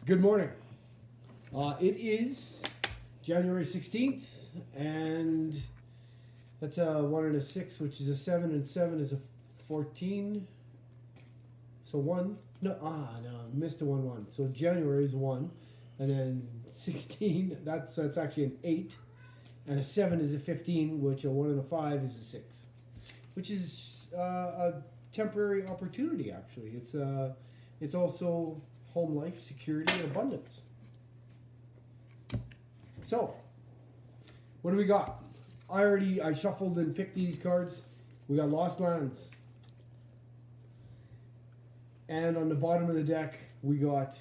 Good morning. It is January 16th, and that's a 1 and a 6, which is a 7, and 7 is a 14. So 1. No, missed a 1 1. So January is 1, and then 16, that's actually an 8, and a 7 is a 15, which a 1 and a 5 is a 6, which is a temporary opportunity, actually. It's also home life, security, and abundance. So, what do we got? I shuffled and picked these cards. We got Lost Lands. And on the bottom of the deck, we got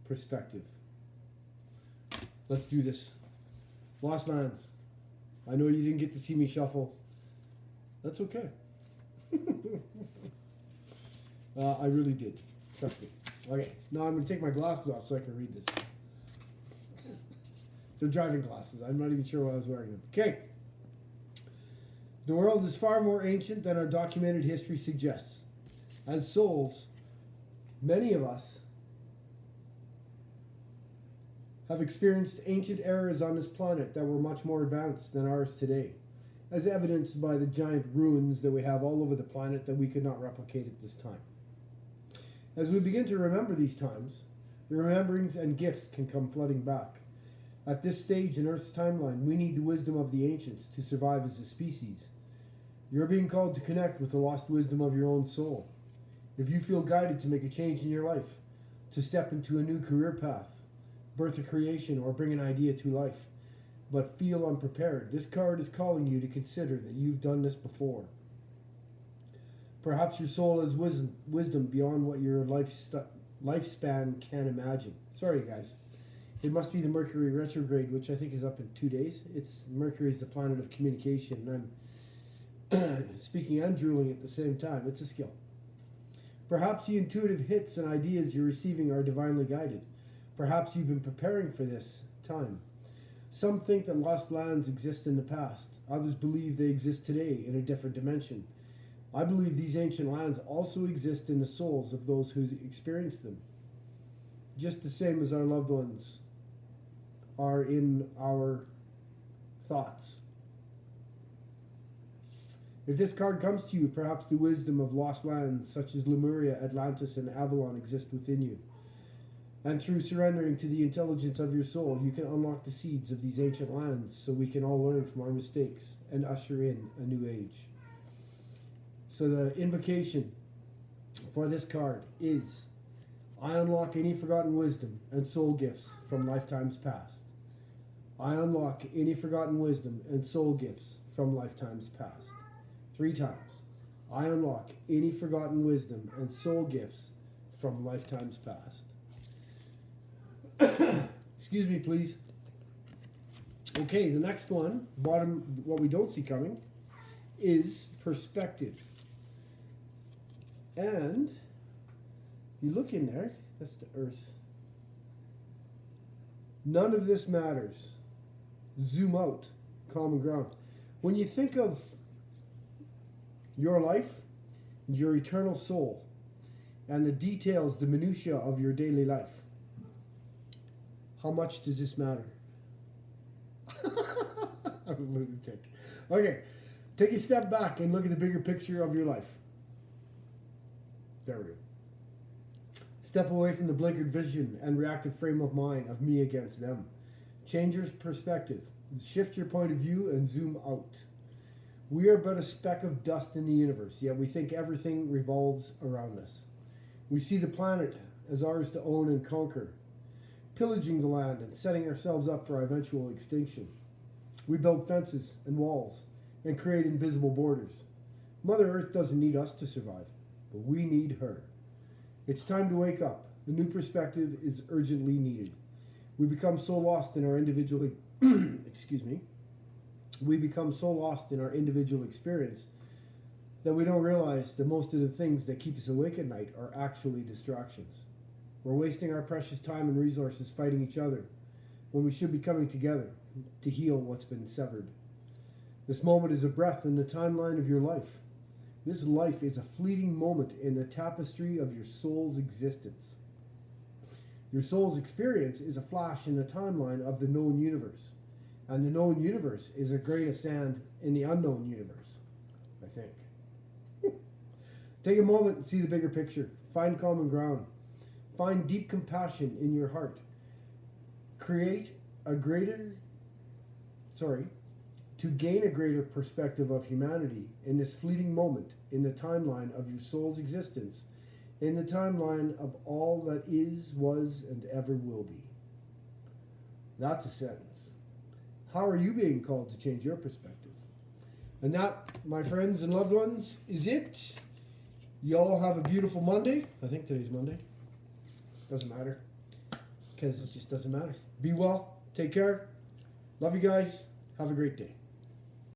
Perspective. Let's do this. Lost Lands. I know you didn't get to see me shuffle. That's okay. I really did. Trust me. Okay, now I'm going to take my glasses off so I can read this. They're driving glasses. I'm not even sure why I was wearing them. Okay. The world is far more ancient than our documented history suggests. As souls, many of us have experienced ancient eras on this planet that were much more advanced than ours today, as evidenced by the giant ruins that we have all over the planet that we could not replicate at this time. As we begin to remember these times, the rememberings and gifts can come flooding back. At this stage in Earth's timeline, we need the wisdom of the ancients to survive as a species. You're being called to connect with the lost wisdom of your own soul. If you feel guided to make a change in your life, to step into a new career path, birth a creation, or bring an idea to life, but feel unprepared, this card is calling you to consider that you've done this before. Perhaps your soul has wisdom beyond what your lifespan can imagine. Sorry, guys. It must be the Mercury retrograde, which I think is up in 2 days. Mercury is the planet of communication, and I'm speaking and drooling at the same time. It's a skill. Perhaps the intuitive hits and ideas you're receiving are divinely guided. Perhaps you've been preparing for this time. Some think that lost lands exist in the past. Others believe they exist today in a different dimension. I believe these ancient lands also exist in the souls of those who experienced them, just the same as our loved ones are in our thoughts. If this card comes to you, perhaps the wisdom of lost lands such as Lemuria, Atlantis, and Avalon exist within you. And through surrendering to the intelligence of your soul, you can unlock the seeds of these ancient lands so we can all learn from our mistakes and usher in a new age. So the invocation for this card is, I unlock any forgotten wisdom and soul gifts from lifetimes past. I unlock any forgotten wisdom and soul gifts from lifetimes past. 3 times. I unlock any forgotten wisdom and soul gifts from lifetimes past. Excuse me, please. Okay, the next one, bottom, what we don't see coming, is Perspective. And you look in there, that's the Earth. None of this matters. Zoom out, common ground. When you think of your life, your eternal soul, and the details, the minutiae of your daily life, how much does this matter? I'm a lunatic. Okay, take a step back and look at the bigger picture of your life. There we go. Step away from the blinkered vision and reactive frame of mind of me against them. Change your perspective. Shift your point of view and zoom out. We are but a speck of dust in the universe, yet we think everything revolves around us. We see the planet as ours to own and conquer, pillaging the land and setting ourselves up for our eventual extinction. We build fences and walls and create invisible borders. Mother Earth doesn't need us to survive, but we need her. It's time to wake up. A new perspective is urgently needed. We become so lost in our individual we become so lost in our individual experience that we don't realize that most of the things that keep us awake at night are actually distractions. We're wasting our precious time and resources fighting each other when we should be coming together to heal what's been severed. This moment is a breath in the timeline of your life. This life is a fleeting moment in the tapestry of your soul's existence. Your soul's experience is a flash in the timeline of the known universe. And the known universe is a grain of sand in the unknown universe, I think. Take a moment and see the bigger picture. Find common ground. Find deep compassion in your heart. To gain a greater perspective of humanity in this fleeting moment in the timeline of your soul's existence, in the timeline of all that is, was, and ever will be. That's a sentence. How are you being called to change your perspective? And that, my friends and loved ones, is it. You all have a beautiful Monday. I think today's Monday. Doesn't matter. Because it just doesn't matter. Be well. Take care. Love you guys. Have a great day.